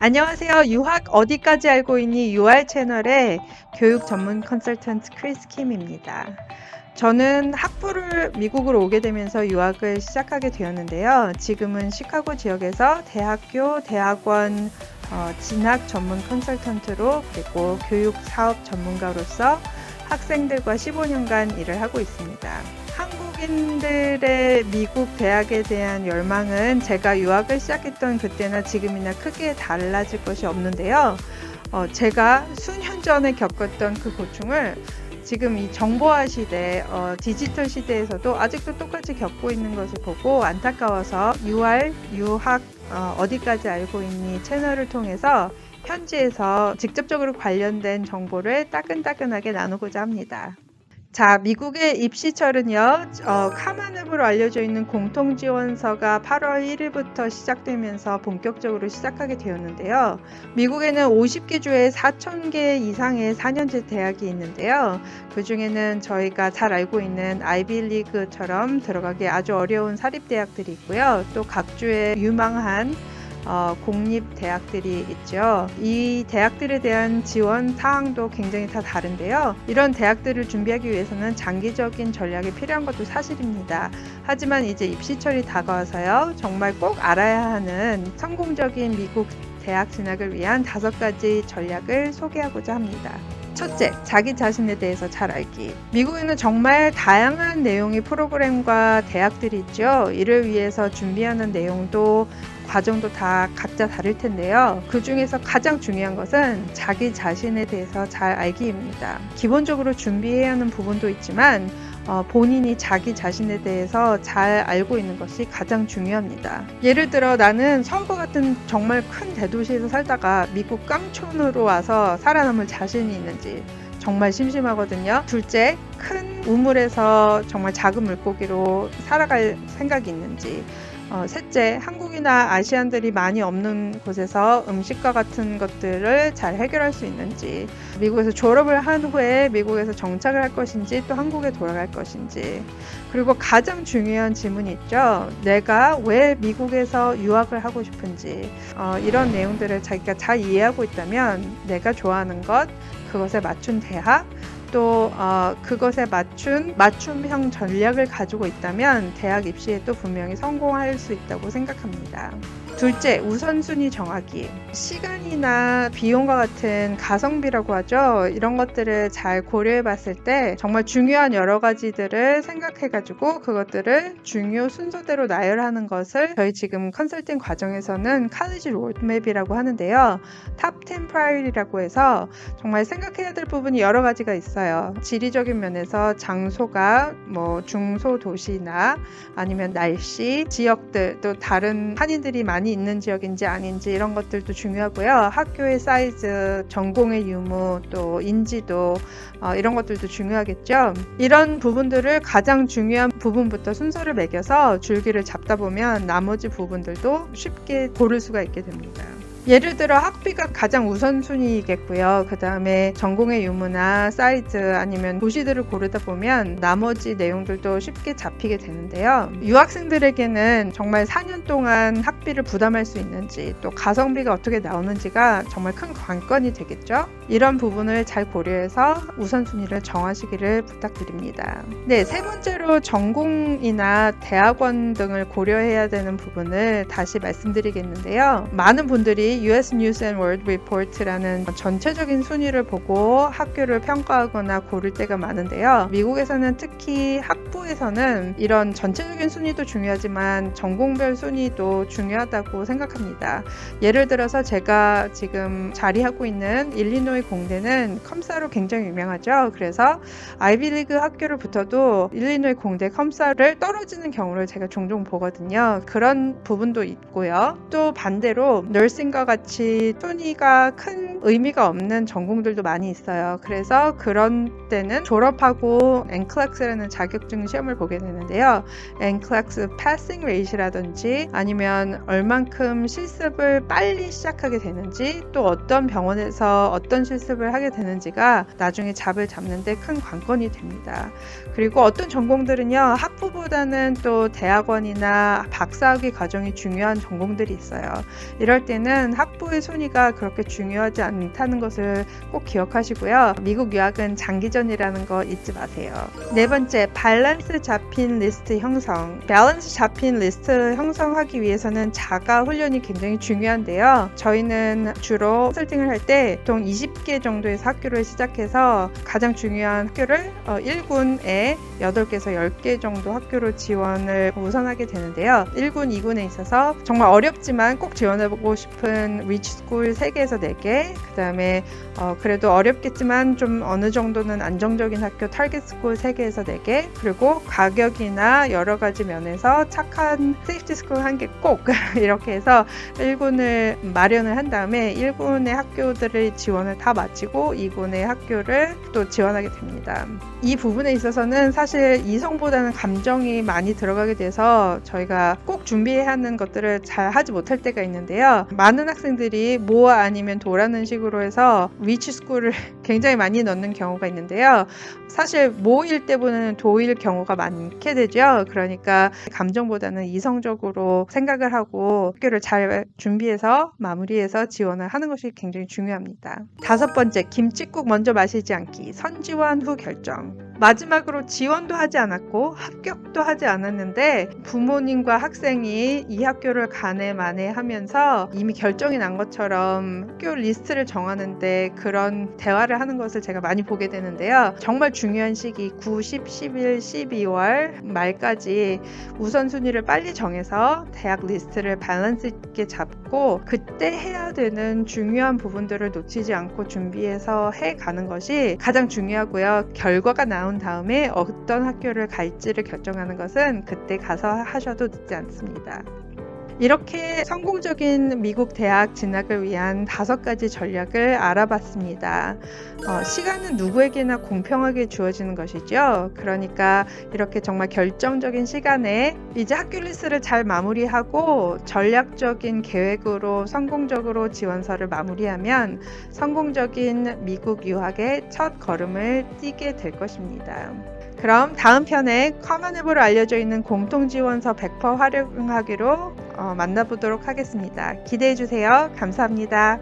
안녕하세요. 유학 어디까지 알고 있니? UR 채널의 교육 전문 컨설턴트 크리스 킴입니다. 저는 학부를 미국으로 오게 되면서 유학을 시작하게 되었는데요. 지금은 시카고 지역에서 대학교, 대학원 진학 전문 컨설턴트로 그리고 교육 사업 전문가로서 학생들과 15년간 일을 하고 있습니다. 한국인들의 미국 대학에 대한 열망은 제가 유학을 시작했던 그때나 지금이나 크게 달라질 것이 없는데요. 제가 수년 전에 겪었던 그 고충을 지금 이 정보화 시대, 디지털 시대에서도 아직도 똑같이 겪고 있는 것을 보고 안타까워서 유학 어디까지 알고 있니 채널을 통해서 현지에서 직접적으로 관련된 정보를 따끈따끈하게 나누고자 합니다. 자, 미국의 입시철은요, 카만읍으로 알려져 있는 공통지원서가 8월 1일부터 시작되면서 본격적으로 시작하게 되었는데요. 미국에는 50개 주에 4,000개 이상의 4년제 대학이 있는데요. 그 중에는 저희가 잘 알고 있는 아이비리그처럼 들어가기 아주 어려운 사립대학들이 있고요. 또 각 주에 유망한 공립대학들이 있죠. 이 대학들에 대한 지원 사항도 굉장히 다 다른데요. 이런 대학들을 준비하기 위해서는 장기적인 전략이 필요한 것도 사실입니다. 하지만 이제 입시철이 다가와서요. 정말 꼭 알아야 하는 성공적인 미국 대학 진학을 위한 5가지 전략을 소개하고자 합니다. 첫째, 자기 자신에 대해서 잘 알기. 미국에는 정말 다양한 내용의 프로그램과 대학들이 있죠. 이를 위해서 준비하는 내용도 과정도 다 각자 다를 텐데요. 그 중에서 가장 중요한 것은 자기 자신에 대해서 잘 알기입니다. 기본적으로 준비해야 하는 부분도 있지만 본인이 자기 자신에 대해서 잘 알고 있는 것이 가장 중요합니다. 예를 들어 나는 서울과 같은 정말 큰 대도시에서 살다가 미국 깡촌으로 와서 살아남을 자신이 있는지 정말 심심하거든요. 둘째, 큰 우물에서 정말 작은 물고기로 살아갈 생각이 있는지. 셋째, 한국이나 아시안들이 많이 없는 곳에서 음식과 같은 것들을 잘 해결할 수 있는지, 미국에서 졸업을 한 후에 미국에서 정착을 할 것인지 또 한국에 돌아갈 것인지, 그리고 가장 중요한 질문이 있죠. 내가 왜 미국에서 유학을 하고 싶은지, 이런 내용들을 자기가 잘 이해하고 있다면 내가 좋아하는 것, 그것에 맞춘 대학, 또 그것에 맞춘 맞춤형 전략을 가지고 있다면 대학 입시에 또 분명히 성공할 수 있다고 생각합니다. 둘째, 우선순위 정하기. 시간이나 비용과 같은 가성비라고 하죠. 이런 것들을 잘 고려해 봤을 때 정말 중요한 여러 가지들을 생각해 가지고 그것들을 중요 순서대로 나열하는 것을 저희 지금 컨설팅 과정에서는 칼리지 로드맵이라고 하는데요. 탑 10 프라이어리라고 해서 정말 생각해야 될 부분이 여러 가지가 있어요. 지리적인 면에서 장소가 중소도시나 아니면 날씨, 지역들, 또 다른 한인들이 많이 있는 지역인지 아닌지 이런 것들도 중요하고요. 학교의 사이즈, 전공의 유무, 또 인지도 이런 것들도 중요하겠죠. 이런 부분들을 가장 중요한 부분부터 순서를 매겨서 줄기를 잡다 보면 나머지 부분들도 쉽게 고를 수가 있게 됩니다. 예를 들어 학비가 가장 우선순위이겠고요. 그 다음에 전공의 유무나 사이즈 아니면 도시들을 고르다 보면 나머지 내용들도 쉽게 잡히게 되는데요. 유학생들에게는 정말 4년 동안 학비를 부담할 수 있는지 또 가성비가 어떻게 나오는지가 정말 큰 관건이 되겠죠. 이런 부분을 잘 고려해서 우선순위를 정하시기를 부탁드립니다. 네, 세 번째로 전공이나 대학원 등을 고려해야 되는 부분을 다시 말씀드리겠는데요. 많은 분들이 US News and World Report라는 전체적인 순위를 보고 학교를 평가하거나 고를 때가 많은데요. 미국에서는 특히 학부에서는 이런 전체적인 순위도 중요하지만 전공별 순위도 중요하다고 생각합니다. 예를 들어서 제가 지금 자리하고 있는 일리노이 공대는 컴사로 굉장히 유명하죠. 그래서 아이비리그 학교를 붙어도 일리노이 공대 컴사를 떨어지는 경우를 제가 종종 보거든요. 그런 부분도 있고요. 또 반대로 널싱과 같이 순위가 큰 의미가 없는 전공들도 많이 있어요. 그래서 그런 때는 졸업하고 NCLEX라는 자격증 시험을 보게 되는데요. NCLEX passing rate라든지 아니면 얼만큼 실습을 빨리 시작하게 되는지 또 어떤 병원에서 어떤 실습을 하게 되는지가 나중에 잡을 잡는데 큰 관건이 됩니다. 그리고 어떤 전공들은요, 학부보다는 또 대학원이나 박사학위 과정이 중요한 전공들이 있어요. 이럴 때는 학부의 순위가 그렇게 중요하지 않다는 것을 꼭 기억하시고요. 미국 유학은 장기전이라는 거 잊지 마세요. 네 번째, 밸런스 잡힌 리스트 형성. 밸런스 잡힌 리스트 형성하기 위해서는 자가 훈련이 굉장히 중요한데요. 저희는 주로 컨설팅을 할 때 보통 20개 정도에서 학교를 시작해서 가장 중요한 학교를 1군에 8개에서 10개 정도 학교로 지원을 우선하게 되는데요. 1군, 2군에 있어서 정말 어렵지만 꼭 지원해보고 싶은 위치스쿨 3개에서 4개, 그 다음에 그래도 어렵겠지만 좀 어느 정도는 안정적인 학교 타겟스쿨 3개에서 4개, 그리고 가격이나 여러 가지 면에서 착한 세이프티스쿨 1개 꼭 이렇게 해서 1군을 마련을 한 다음에 1군의 학교들의 지원을 다 마치고 2군의 학교를 또 지원하게 됩니다. 이 부분에 있어서는 사실 이성보다는 감정이 많이 들어가게 돼서 저희가 꼭 준비해야 하는 것들을 잘 하지 못할 때가 있는데요. 많은 학생들이 모아 아니면 도라는 식으로 해서 위치스쿨을 굉장히 많이 넣는 경우가 있는데요. 사실 모일 때보다는 도일 경우가 많게 되죠. 그러니까 감정보다는 이성적으로 생각을 하고 학교를 잘 준비해서 마무리해서 지원을 하는 것이 굉장히 중요합니다. 5번째, 김칫국 먼저 마시지 않기. 선지원 후 결정. 마지막으로 지원도 하지 않았고 합격도 하지 않았는데 부모님과 학생이 이 학교를 가네 마네 하면서 이미 결정이 난 것처럼 학교 리스트를 정하는데 그런 대화를 하는 것을 제가 많이 보게 되는데요. 정말 중요한 시기 9, 10, 11, 12월 말까지 우선순위를 빨리 정해서 대학 리스트를 밸런스 있게 잡고 그때 해야 되는 중요한 부분들을 놓치지 않고 준비해서 해가는 것이 가장 중요하고요. 결과가 나온 다음에 어떤 학교를 갈지를 결정하는 것은 그때 가서 하셔도 늦지 않습니다. 이렇게 성공적인 미국 대학 진학을 위한 5가지 전략을 알아봤습니다. 시간은 누구에게나 공평하게 주어지는 것이죠. 그러니까 이렇게 정말 결정적인 시간에 이제 학교 리스트를 잘 마무리하고 전략적인 계획으로 성공적으로 지원서를 마무리하면 성공적인 미국 유학의 첫 걸음을 띄게 될 것입니다. 그럼 다음 편에 커먼앱으로 알려져 있는 공통지원서 100% 활용하기로 만나보도록 하겠습니다. 기대해주세요. 감사합니다.